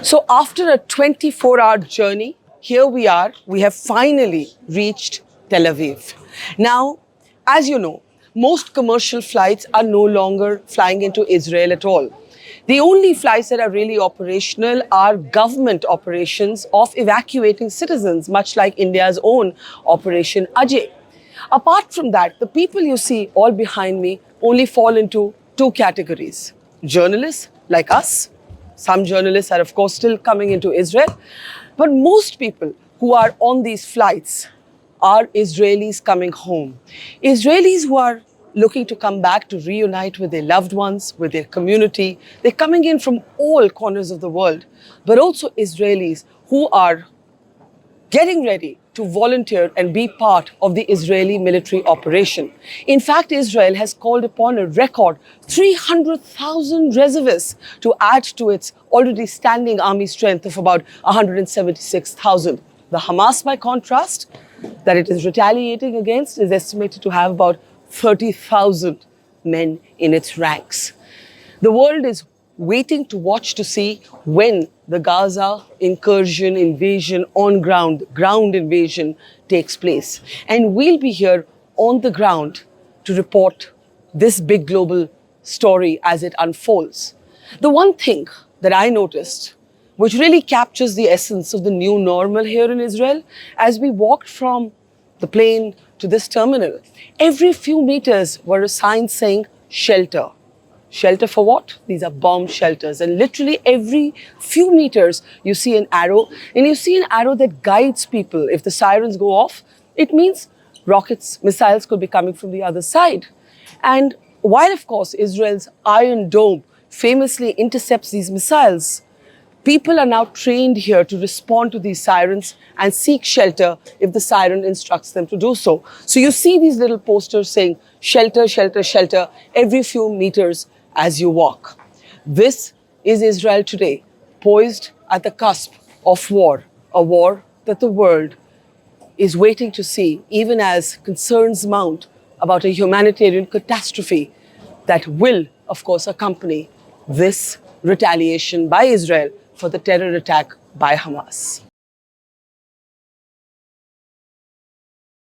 So after a 24-hour journey, here we are. We have finally reached Tel Aviv. Now, as you know, most commercial flights are no longer flying into Israel at all. The only flights that are really operational are government operations of evacuating citizens, much like India's own Operation Ajay. Apart from that, the people you see all behind me only fall into two categories. Journalists like us. Some journalists are, of course, still coming into Israel. But most people who are on these flights are Israelis coming home. Israelis who are looking to come back to reunite with their loved ones, with their community. They're coming in from all corners of the world, but also Israelis who are getting ready to volunteer and be part of the Israeli military operation. In fact, Israel has called upon a record 300,000 reservists to add to its already standing army strength of about 176,000. The Hamas, by contrast, that it is retaliating against, is estimated to have about 30,000 men in its ranks. The world is waiting to watch to see when the Gaza incursion, invasion on ground invasion takes place. And we'll be here on the ground to report this big global story as it unfolds. The one thing that I noticed, which really captures the essence of the new normal here in Israel, as we walked from the plane to this terminal, every few meters were a sign saying shelter. Shelter for what? These are bomb shelters. And literally every few meters, you see an arrow. And you see an arrow that guides people. If the sirens go off, it means rockets, missiles could be coming from the other side. And while, of course, Israel's Iron Dome famously intercepts these missiles, people are now trained here to respond to these sirens and seek shelter if the siren instructs them to do so. So you see these little posters saying, shelter, shelter, shelter, every few meters as you walk. This is Israel today, poised at the cusp of war, a war that the world is waiting to see, even as concerns mount about a humanitarian catastrophe that will, of course, accompany this retaliation by Israel for the terror attack by Hamas.